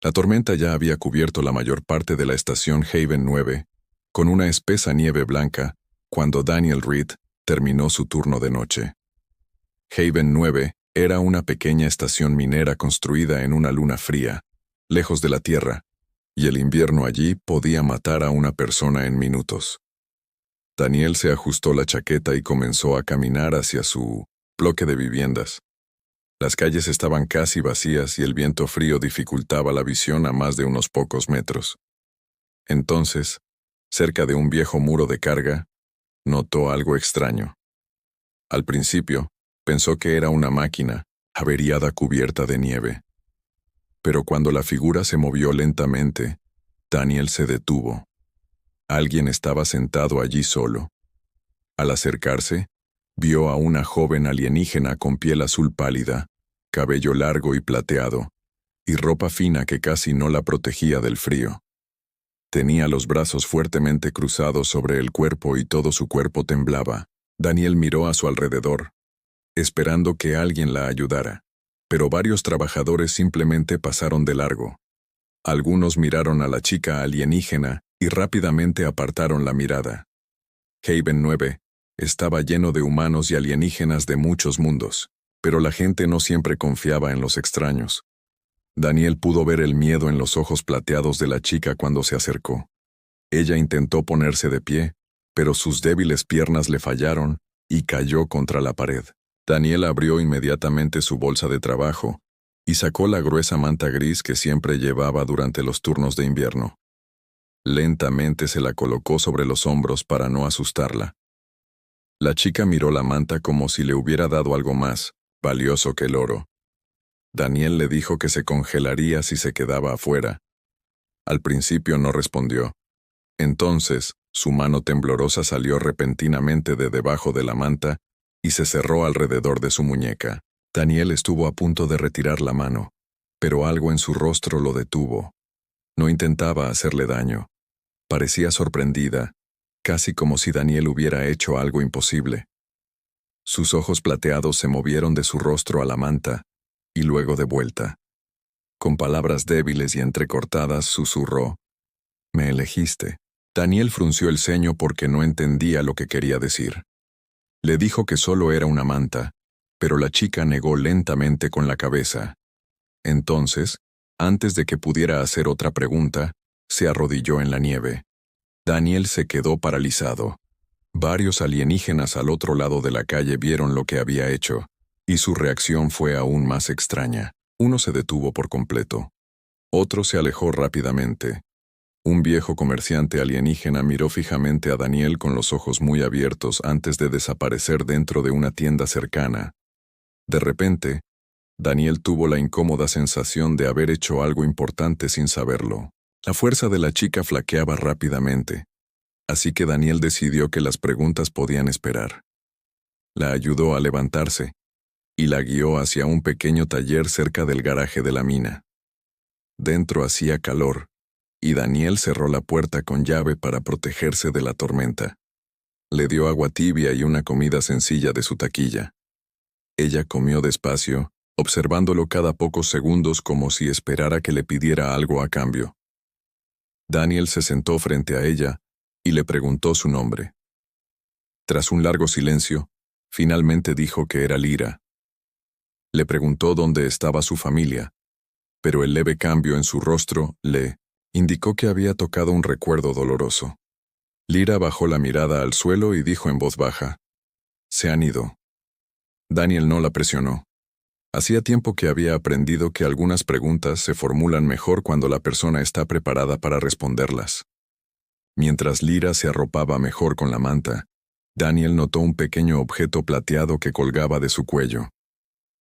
La tormenta ya había cubierto la mayor parte de la estación Haven 9, con una espesa nieve blanca, cuando Daniel Reed terminó su turno de noche. Haven 9 era una pequeña estación minera construida en una luna fría, lejos de la Tierra, y el invierno allí podía matar a una persona en minutos. Daniel se ajustó la chaqueta y comenzó a caminar hacia su bloque de viviendas. Las calles estaban casi vacías y el viento frío dificultaba la visión a más de unos pocos metros. Entonces, cerca de un viejo muro de carga, notó algo extraño. Al principio, pensó que era una máquina, averiada cubierta de nieve. Pero cuando la figura se movió lentamente, Daniel se detuvo. Alguien estaba sentado allí solo. Al acercarse, vio a una joven alienígena con piel azul pálida, cabello largo y plateado, y ropa fina que casi no la protegía del frío. Tenía los brazos fuertemente cruzados sobre el cuerpo y todo su cuerpo temblaba. Daniel miró a su alrededor, esperando que alguien la ayudara, pero varios trabajadores simplemente pasaron de largo. Algunos miraron a la chica alienígena y rápidamente apartaron la mirada. Haven 9 estaba lleno de humanos y alienígenas de muchos mundos, pero la gente no siempre confiaba en los extraños. Daniel pudo ver el miedo en los ojos plateados de la chica cuando se acercó. Ella intentó ponerse de pie, pero sus débiles piernas le fallaron y cayó contra la pared. Daniel abrió inmediatamente su bolsa de trabajo y sacó la gruesa manta gris que siempre llevaba durante los turnos de invierno. Lentamente se la colocó sobre los hombros para no asustarla. La chica miró la manta como si le hubiera dado algo más valioso que el oro. Daniel le dijo que se congelaría si se quedaba afuera. Al principio no respondió. Entonces, su mano temblorosa salió repentinamente de debajo de la manta y se cerró alrededor de su muñeca. Daniel estuvo a punto de retirar la mano, pero algo en su rostro lo detuvo. No intentaba hacerle daño. Parecía sorprendida, casi como si Daniel hubiera hecho algo imposible. Sus ojos plateados se movieron de su rostro a la manta, y luego de vuelta. Con palabras débiles y entrecortadas susurró: «Me elegiste». Daniel frunció el ceño porque no entendía lo que quería decir. Le dijo que solo era una manta, pero la chica negó lentamente con la cabeza. Entonces, antes de que pudiera hacer otra pregunta, se arrodilló en la nieve. Daniel se quedó paralizado. Varios alienígenas al otro lado de la calle vieron lo que había hecho, y su reacción fue aún más extraña. Uno se detuvo por completo. Otro se alejó rápidamente. Un viejo comerciante alienígena miró fijamente a Daniel con los ojos muy abiertos antes de desaparecer dentro de una tienda cercana. De repente, Daniel tuvo la incómoda sensación de haber hecho algo importante sin saberlo. La fuerza de la chica flaqueaba rápidamente, así que Daniel decidió que las preguntas podían esperar. La ayudó a levantarse y la guió hacia un pequeño taller cerca del garaje de la mina. Dentro hacía calor, y Daniel cerró la puerta con llave para protegerse de la tormenta. Le dio agua tibia y una comida sencilla de su taquilla. Ella comió despacio, observándolo cada pocos segundos como si esperara que le pidiera algo a cambio. Daniel se sentó frente a ella y le preguntó su nombre. Tras un largo silencio, finalmente dijo que era Lyra. Le preguntó dónde estaba su familia, pero el leve cambio en su rostro le indicó que había tocado un recuerdo doloroso. Lyra bajó la mirada al suelo y dijo en voz baja: «Se han ido». Daniel no la presionó. Hacía tiempo que había aprendido que algunas preguntas se formulan mejor cuando la persona está preparada para responderlas. Mientras Lyra se arropaba mejor con la manta, Daniel notó un pequeño objeto plateado que colgaba de su cuello.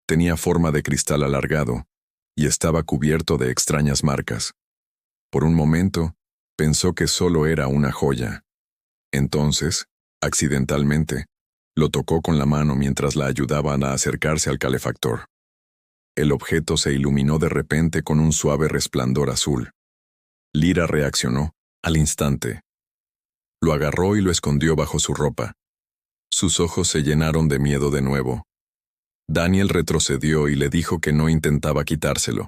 Tenía forma de cristal alargado y estaba cubierto de extrañas marcas. Por un momento, pensó que solo era una joya. Entonces, accidentalmente, lo tocó con la mano mientras la ayudaban a acercarse al calefactor. El objeto se iluminó de repente con un suave resplandor azul. Lyra reaccionó al instante. Lo agarró y lo escondió bajo su ropa. Sus ojos se llenaron de miedo de nuevo. Daniel retrocedió y le dijo que no intentaba quitárselo.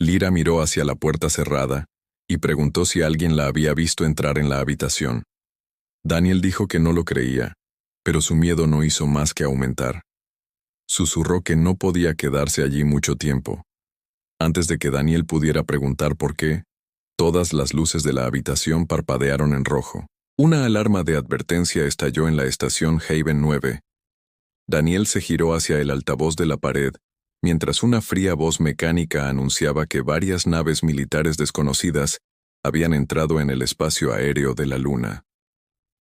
Lyra miró hacia la puerta cerrada y preguntó si alguien la había visto entrar en la habitación. Daniel dijo que no lo creía, pero su miedo no hizo más que aumentar. Susurró que no podía quedarse allí mucho tiempo. Antes de que Daniel pudiera preguntar por qué, todas las luces de la habitación parpadearon en rojo. Una alarma de advertencia estalló en la estación Haven 9. Daniel se giró hacia el altavoz de la pared, mientras una fría voz mecánica anunciaba que varias naves militares desconocidas habían entrado en el espacio aéreo de la Luna.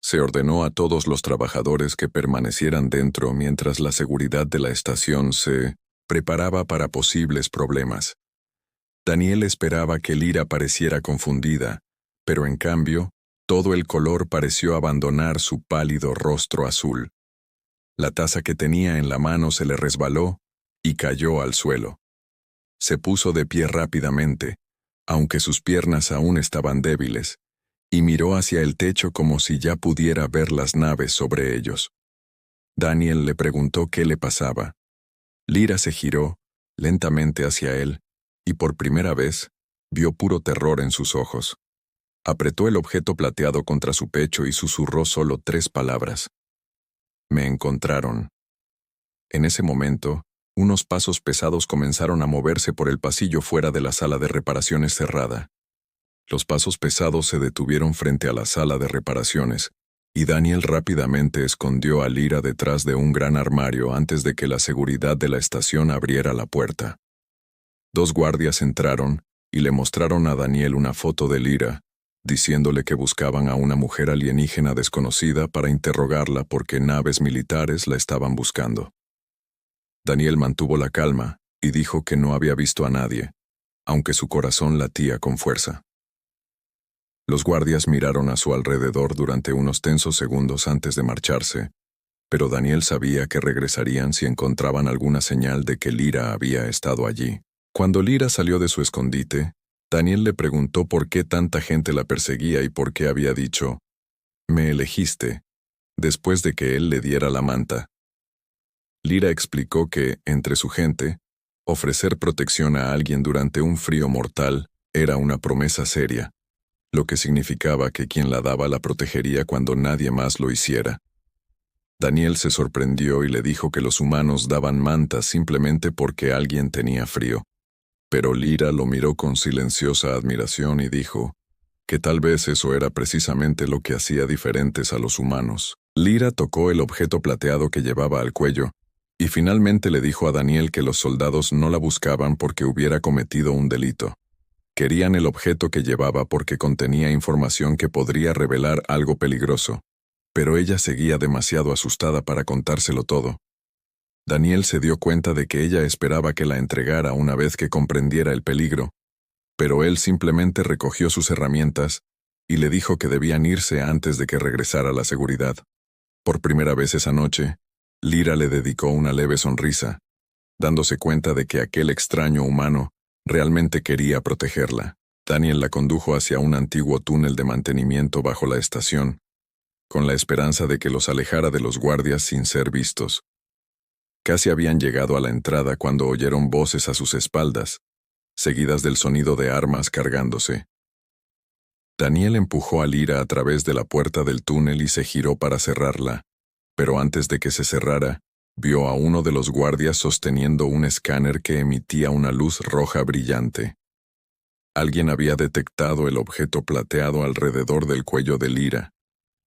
Se ordenó a todos los trabajadores que permanecieran dentro mientras la seguridad de la estación se preparaba para posibles problemas. Daniel esperaba que Lyra pareciera confundida, pero en cambio, todo el color pareció abandonar su pálido rostro azul. La taza que tenía en la mano se le resbaló y cayó al suelo. Se puso de pie rápidamente, aunque sus piernas aún estaban débiles, y miró hacia el techo como si ya pudiera ver las naves sobre ellos. Daniel le preguntó qué le pasaba. Lyra se giró lentamente hacia él, y por primera vez, vio puro terror en sus ojos. Apretó el objeto plateado contra su pecho y susurró solo 3 palabras. Me encontraron. En ese momento, unos pasos pesados comenzaron a moverse por el pasillo fuera de la sala de reparaciones cerrada. Los pasos pesados se detuvieron frente a la sala de reparaciones, y Daniel rápidamente escondió a Lyra detrás de un gran armario antes de que la seguridad de la estación abriera la puerta. 2 guardias entraron y le mostraron a Daniel una foto de Lyra, diciéndole que buscaban a una mujer alienígena desconocida para interrogarla porque naves militares la estaban buscando. Daniel mantuvo la calma y dijo que no había visto a nadie, aunque su corazón latía con fuerza. Los guardias miraron a su alrededor durante unos tensos segundos antes de marcharse, pero Daniel sabía que regresarían si encontraban alguna señal de que Lyra había estado allí. Cuando Lyra salió de su escondite, Daniel le preguntó por qué tanta gente la perseguía y por qué había dicho, «Me elegiste», después de que él le diera la manta. Lyra explicó que, entre su gente, ofrecer protección a alguien durante un frío mortal era una promesa seria, lo que significaba que quien la daba la protegería cuando nadie más lo hiciera. Daniel se sorprendió y le dijo que los humanos daban mantas simplemente porque alguien tenía frío. Pero Lyra lo miró con silenciosa admiración y dijo que tal vez eso era precisamente lo que hacía diferentes a los humanos. Lyra tocó el objeto plateado que llevaba al cuello, y finalmente le dijo a Daniel que los soldados no la buscaban porque hubiera cometido un delito. Querían el objeto que llevaba porque contenía información que podría revelar algo peligroso, pero ella seguía demasiado asustada para contárselo todo. Daniel se dio cuenta de que ella esperaba que la entregara una vez que comprendiera el peligro, pero él simplemente recogió sus herramientas y le dijo que debían irse antes de que regresara la seguridad. Por primera vez esa noche, Lyra le dedicó una leve sonrisa, dándose cuenta de que aquel extraño humano realmente quería protegerla. Daniel la condujo hacia un antiguo túnel de mantenimiento bajo la estación, con la esperanza de que los alejara de los guardias sin ser vistos. Casi habían llegado a la entrada cuando oyeron voces a sus espaldas, seguidas del sonido de armas cargándose. Daniel empujó a Lyra a través de la puerta del túnel y se giró para cerrarla, pero antes de que se cerrara, vio a uno de los guardias sosteniendo un escáner que emitía una luz roja brillante. Alguien había detectado el objeto plateado alrededor del cuello de Lyra,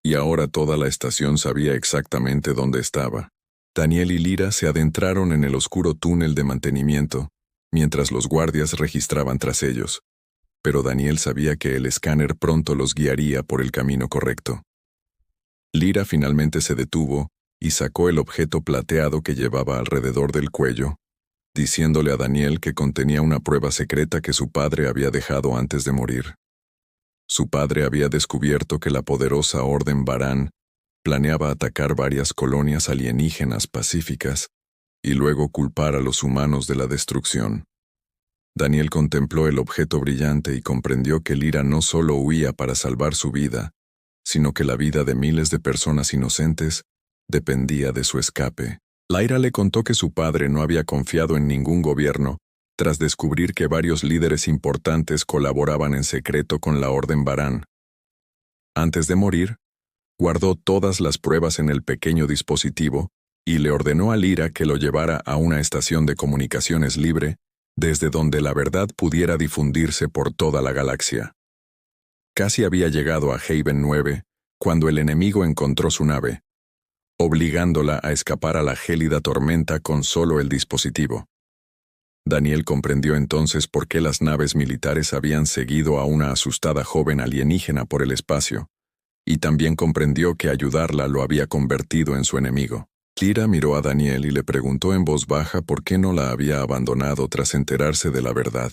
y ahora toda la estación sabía exactamente dónde estaba. Daniel y Lyra se adentraron en el oscuro túnel de mantenimiento, mientras los guardias registraban tras ellos, pero Daniel sabía que el escáner pronto los guiaría por el camino correcto. Lyra finalmente se detuvo y sacó el objeto plateado que llevaba alrededor del cuello, diciéndole a Daniel que contenía una prueba secreta que su padre había dejado antes de morir. Su padre había descubierto que la poderosa Orden Varán planeaba atacar varias colonias alienígenas pacíficas y luego culpar a los humanos de la destrucción. Daniel contempló el objeto brillante y comprendió que Lyra no solo huía para salvar su vida, sino que la vida de miles de personas inocentes dependía de su escape. Lyra le contó que su padre no había confiado en ningún gobierno tras descubrir que varios líderes importantes colaboraban en secreto con la Orden Varán. Antes de morir, guardó todas las pruebas en el pequeño dispositivo y le ordenó a Lyra que lo llevara a una estación de comunicaciones libre, desde donde la verdad pudiera difundirse por toda la galaxia. Casi había llegado a Haven 9 cuando el enemigo encontró su nave, obligándola a escapar a la gélida tormenta con solo el dispositivo. Daniel comprendió entonces por qué las naves militares habían seguido a una asustada joven alienígena por el espacio, y también comprendió que ayudarla lo había convertido en su enemigo. Lyra miró a Daniel y le preguntó en voz baja por qué no la había abandonado tras enterarse de la verdad,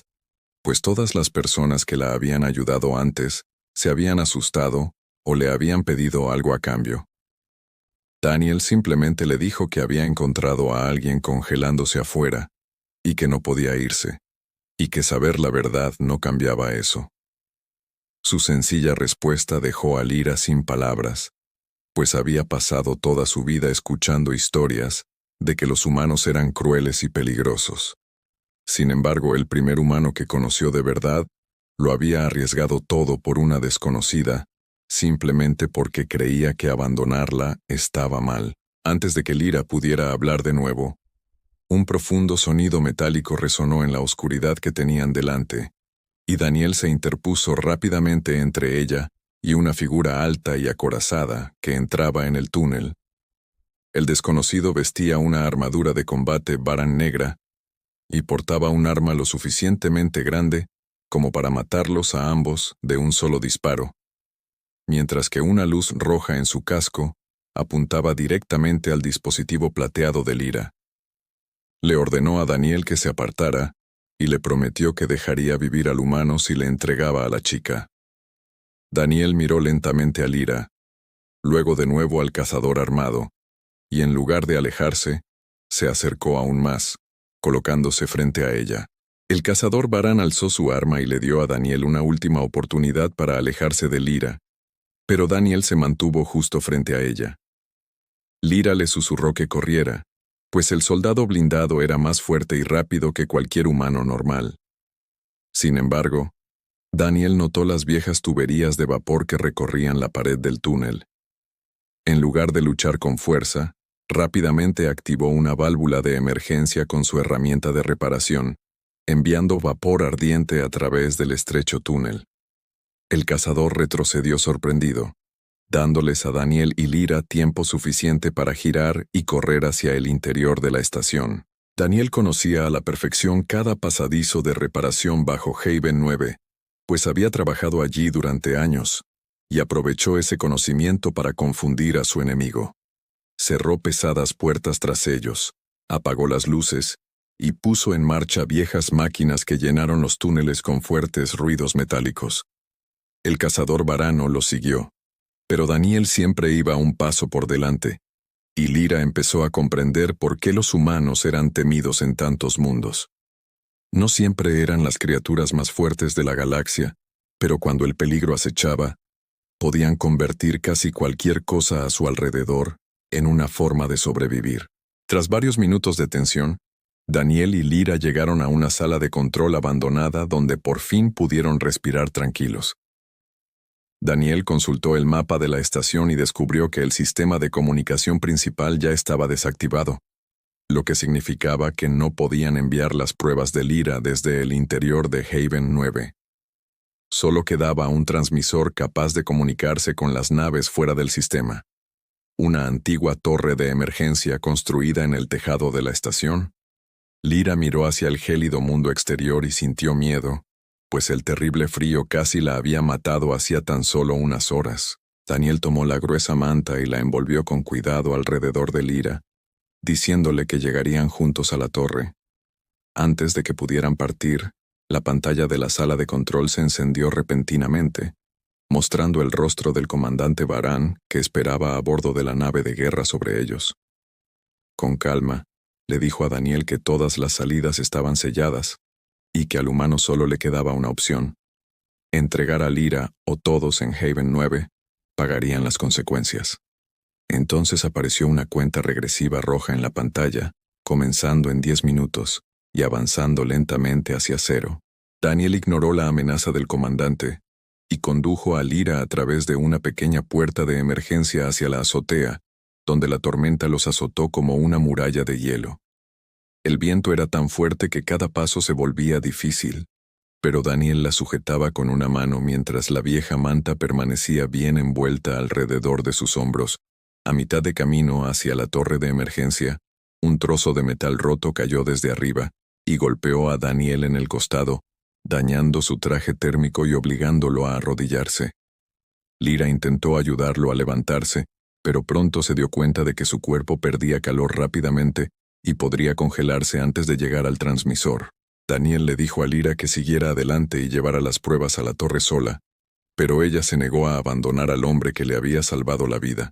pues todas las personas que la habían ayudado antes se habían asustado o le habían pedido algo a cambio. Daniel simplemente le dijo que había encontrado a alguien congelándose afuera y que no podía irse, y que saber la verdad no cambiaba eso. Su sencilla respuesta dejó a Lyra sin palabras, pues había pasado toda su vida escuchando historias de que los humanos eran crueles y peligrosos. Sin embargo, el primer humano que conoció de verdad lo había arriesgado todo por una desconocida, simplemente porque creía que abandonarla estaba mal. Antes de que Lyra pudiera hablar de nuevo, un profundo sonido metálico resonó en la oscuridad que tenían delante, y Daniel se interpuso rápidamente entre ella y una figura alta y acorazada que entraba en el túnel. El desconocido vestía una armadura de combate Varán negra y portaba un arma lo suficientemente grande como para matarlos a ambos de un solo disparo, mientras que una luz roja en su casco apuntaba directamente al dispositivo plateado de Lyra. Le ordenó a Daniel que se apartara y le prometió que dejaría vivir al humano si le entregaba a la chica. Daniel miró lentamente a Lyra, luego de nuevo al cazador armado, y en lugar de alejarse, se acercó aún más, colocándose frente a ella. El cazador Varán alzó su arma y le dio a Daniel una última oportunidad para alejarse de Lyra, pero Daniel se mantuvo justo frente a ella. Lyra le susurró que corriera, pues el soldado blindado era más fuerte y rápido que cualquier humano normal. Sin embargo, Daniel notó las viejas tuberías de vapor que recorrían la pared del túnel. En lugar de luchar con fuerza, rápidamente activó una válvula de emergencia con su herramienta de reparación, enviando vapor ardiente a través del estrecho túnel. El cazador retrocedió sorprendido, dándoles a Daniel y Lyra tiempo suficiente para girar y correr hacia el interior de la estación. Daniel conocía a la perfección cada pasadizo de reparación bajo Haven 9, pues había trabajado allí durante años, y aprovechó ese conocimiento para confundir a su enemigo. Cerró pesadas puertas tras ellos, apagó las luces, y puso en marcha viejas máquinas que llenaron los túneles con fuertes ruidos metálicos. El cazador varano lo siguió, pero Daniel siempre iba un paso por delante, y Lyra empezó a comprender por qué los humanos eran temidos en tantos mundos. No siempre eran las criaturas más fuertes de la galaxia, pero cuando el peligro acechaba, podían convertir casi cualquier cosa a su alrededor en una forma de sobrevivir. Tras varios minutos de tensión, Daniel y Lyra llegaron a una sala de control abandonada donde por fin pudieron respirar tranquilos. Daniel consultó el mapa de la estación y descubrió que el sistema de comunicación principal ya estaba desactivado, lo que significaba que no podían enviar las pruebas de Lyra desde el interior de Haven 9. Solo quedaba un transmisor capaz de comunicarse con las naves fuera del sistema. Una antigua torre de emergencia construida en el tejado de la estación. Lyra miró hacia el gélido mundo exterior y sintió miedo, pues el terrible frío casi la había matado hacía tan solo unas horas. Daniel tomó la gruesa manta y la envolvió con cuidado alrededor de Lyra, diciéndole que llegarían juntos a la torre. Antes de que pudieran partir, la pantalla de la sala de control se encendió repentinamente, mostrando el rostro del comandante Varán que esperaba a bordo de la nave de guerra sobre ellos. Con calma, le dijo a Daniel que todas las salidas estaban selladas y que al humano solo le quedaba una opción: entregar a Lyra o todos en Haven 9 pagarían las consecuencias. Entonces apareció una cuenta regresiva roja en la pantalla, comenzando en 10 minutos, y avanzando lentamente hacia cero. Daniel ignoró la amenaza del comandante y condujo a Lyra a través de una pequeña puerta de emergencia hacia la azotea, donde la tormenta los azotó como una muralla de hielo. El viento era tan fuerte que cada paso se volvía difícil, pero Daniel la sujetaba con una mano mientras la vieja manta permanecía bien envuelta alrededor de sus hombros. A mitad de camino hacia la torre de emergencia, un trozo de metal roto cayó desde arriba y golpeó a Daniel en el costado, dañando su traje térmico y obligándolo a arrodillarse. Lyra intentó ayudarlo a levantarse, pero pronto se dio cuenta de que su cuerpo perdía calor rápidamente y podría congelarse antes de llegar al transmisor. Daniel le dijo a Lyra que siguiera adelante y llevara las pruebas a la torre sola, pero ella se negó a abandonar al hombre que le había salvado la vida.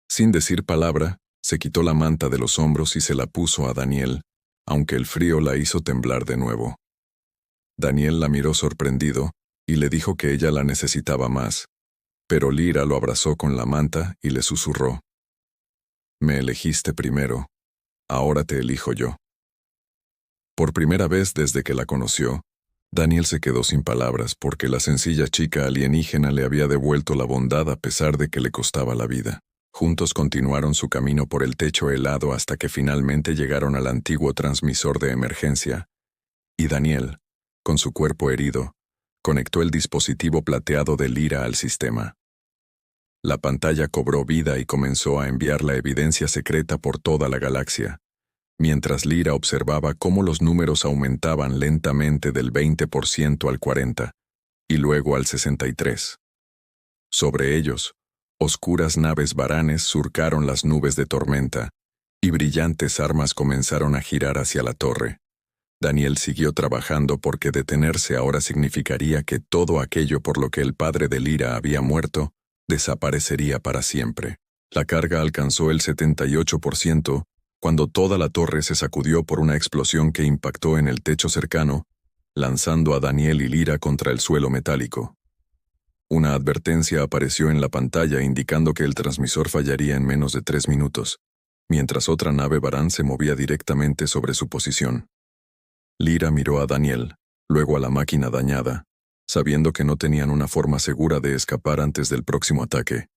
Sin decir palabra, se quitó la manta de los hombros y se la puso a Daniel, aunque el frío la hizo temblar de nuevo. Daniel la miró sorprendido y le dijo que ella la necesitaba más, pero Lyra lo abrazó con la manta y le susurró: «Me elegiste primero, ahora te elijo yo». Por primera vez desde que la conoció, Daniel se quedó sin palabras porque la sencilla chica alienígena le había devuelto la bondad a pesar de que le costaba la vida. Juntos continuaron su camino por el techo helado hasta que finalmente llegaron al antiguo transmisor de emergencia, y Daniel, con su cuerpo herido, conectó el dispositivo plateado de Lyra al sistema. La pantalla cobró vida y comenzó a enviar la evidencia secreta por toda la galaxia, mientras Lyra observaba cómo los números aumentaban lentamente del 20% al 40%, y luego al 63%. Sobre ellos, oscuras naves varanes surcaron las nubes de tormenta, y brillantes armas comenzaron a girar hacia la torre. Daniel siguió trabajando porque detenerse ahora significaría que todo aquello por lo que el padre de Lyra había muerto, desaparecería para siempre. La carga alcanzó el 78%, cuando toda la torre se sacudió por una explosión que impactó en el techo cercano, lanzando a Daniel y Lyra contra el suelo metálico. Una advertencia apareció en la pantalla indicando que el transmisor fallaría en menos de 3 minutos, mientras otra nave varán se movía directamente sobre su posición. Lyra miró a Daniel, luego a la máquina dañada, sabiendo que no tenían una forma segura de escapar antes del próximo ataque.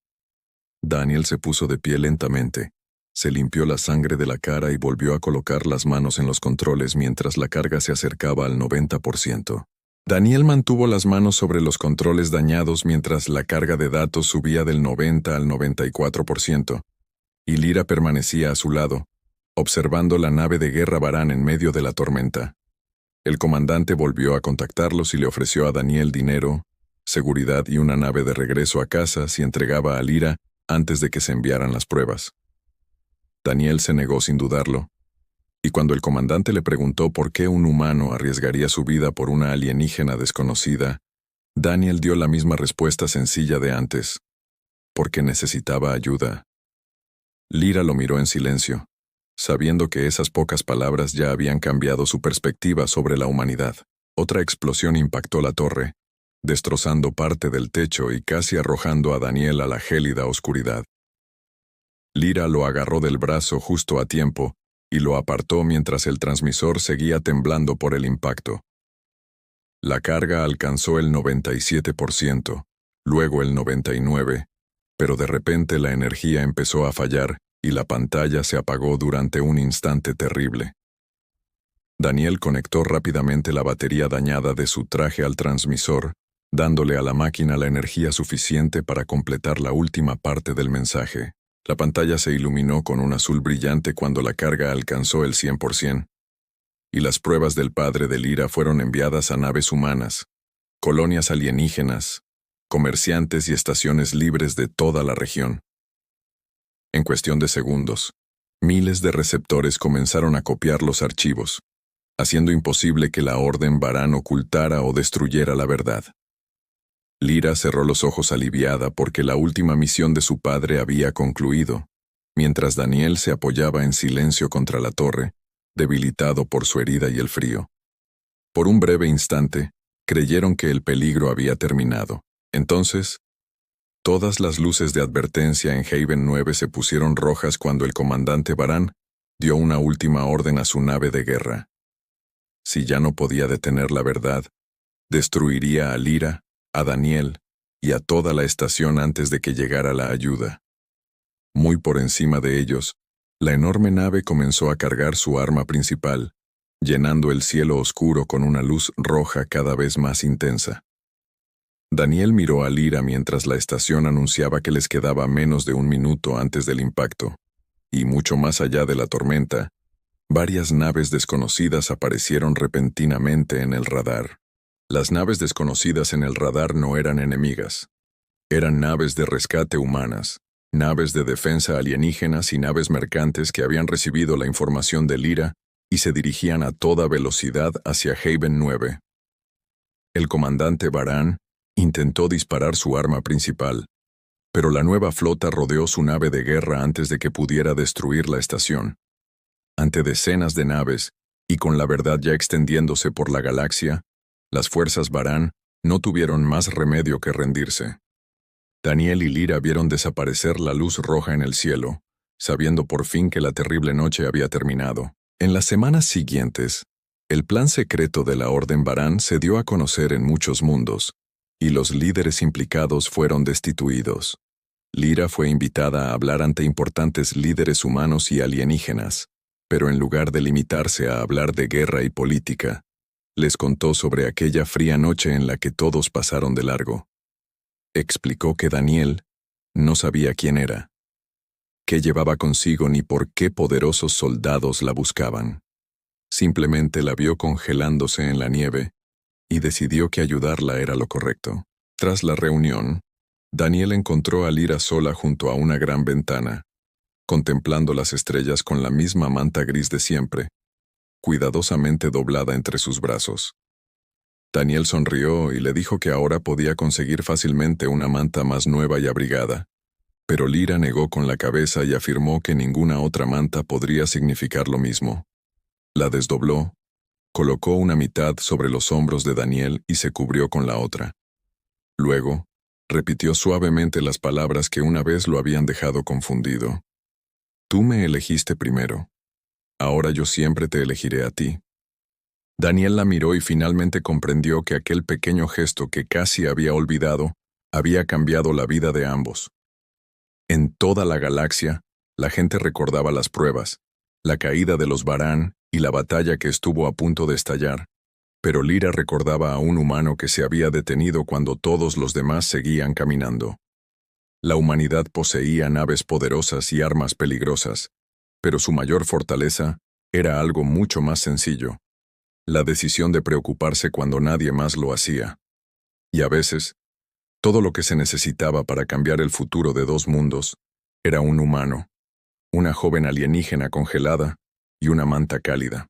Daniel se puso de pie lentamente, se limpió la sangre de la cara y volvió a colocar las manos en los controles mientras la carga se acercaba al 90%. Daniel mantuvo las manos sobre los controles dañados mientras la carga de datos subía del 90 al 94%, y Lyra permanecía a su lado, observando la nave de guerra varán en medio de la tormenta. El comandante volvió a contactarlos y le ofreció a Daniel dinero, seguridad y una nave de regreso a casa si entregaba a Lyra antes de que se enviaran las pruebas. Daniel se negó sin dudarlo, y cuando el comandante le preguntó por qué un humano arriesgaría su vida por una alienígena desconocida, Daniel dio la misma respuesta sencilla de antes: porque necesitaba ayuda. Lyra lo miró en silencio, sabiendo que esas pocas palabras ya habían cambiado su perspectiva sobre la humanidad. Otra explosión impactó la torre, destrozando parte del techo y casi arrojando a Daniel a la gélida oscuridad. Lyra lo agarró del brazo justo a tiempo y lo apartó mientras el transmisor seguía temblando por el impacto. La carga alcanzó el 97%, luego el 99%, pero de repente la energía empezó a fallar y la pantalla se apagó durante un instante terrible. Daniel conectó rápidamente la batería dañada de su traje al transmisor, dándole a la máquina la energía suficiente para completar la última parte del mensaje. La pantalla se iluminó con un azul brillante cuando la carga alcanzó el 100%, y las pruebas del padre de Lyra fueron enviadas a naves humanas, colonias alienígenas, comerciantes y estaciones libres de toda la región. En cuestión de segundos, miles de receptores comenzaron a copiar los archivos, haciendo imposible que la Orden Varán ocultara o destruyera la verdad. Lyra cerró los ojos aliviada porque la última misión de su padre había concluido, mientras Daniel se apoyaba en silencio contra la torre, debilitado por su herida y el frío. Por un breve instante, creyeron que el peligro había terminado. Entonces, todas las luces de advertencia en Haven 9 se pusieron rojas cuando el comandante Varán dio una última orden a su nave de guerra. Si ya no podía detener la verdad, destruiría a Lyra, a Daniel y a toda la estación antes de que llegara la ayuda. Muy por encima de ellos, la enorme nave comenzó a cargar su arma principal, llenando el cielo oscuro con una luz roja cada vez más intensa. Daniel miró a Lyra mientras la estación anunciaba que les quedaba menos de un minuto antes del impacto, y mucho más allá de la tormenta, varias naves desconocidas aparecieron repentinamente en el radar. Las naves desconocidas en el radar no eran enemigas. Eran naves de rescate humanas, naves de defensa alienígenas y naves mercantes que habían recibido la información de Lyra y se dirigían a toda velocidad hacia Haven 9. El comandante Baran intentó disparar su arma principal, pero la nueva flota rodeó su nave de guerra antes de que pudiera destruir la estación. Ante decenas de naves, y con la verdad ya extendiéndose por la galaxia, las fuerzas Baran no tuvieron más remedio que rendirse. Daniel y Lyra vieron desaparecer la luz roja en el cielo, sabiendo por fin que la terrible noche había terminado. En las semanas siguientes, el plan secreto de la Orden Baran se dio a conocer en muchos mundos, y los líderes implicados fueron destituidos. Lyra fue invitada a hablar ante importantes líderes humanos y alienígenas, pero en lugar de limitarse a hablar de guerra y política, les contó sobre aquella fría noche en la que todos pasaron de largo. Explicó que Daniel no sabía quién era, qué llevaba consigo ni por qué poderosos soldados la buscaban. Simplemente la vio congelándose en la nieve y decidió que ayudarla era lo correcto. Tras la reunión, Daniel encontró a Lyra sola junto a una gran ventana, contemplando las estrellas con la misma manta gris de siempre, cuidadosamente doblada entre sus brazos. Daniel sonrió y le dijo que ahora podía conseguir fácilmente una manta más nueva y abrigada, pero Lyra negó con la cabeza y afirmó que ninguna otra manta podría significar lo mismo. La desdobló, colocó una mitad sobre los hombros de Daniel y se cubrió con la otra. Luego, repitió suavemente las palabras que una vez lo habían dejado confundido. Tú me elegiste primero. Ahora yo siempre te elegiré a ti. Daniel la miró y finalmente comprendió que aquel pequeño gesto que casi había olvidado había cambiado la vida de ambos. En toda la galaxia, la gente recordaba las pruebas, la caída de los Baran y la batalla que estuvo a punto de estallar, pero Lyra recordaba a un humano que se había detenido cuando todos los demás seguían caminando. La humanidad poseía naves poderosas y armas peligrosas, pero su mayor fortaleza era algo mucho más sencillo: la decisión de preocuparse cuando nadie más lo hacía. Y a veces, todo lo que se necesitaba para cambiar el futuro de dos mundos era un humano, una joven alienígena congelada y una manta cálida.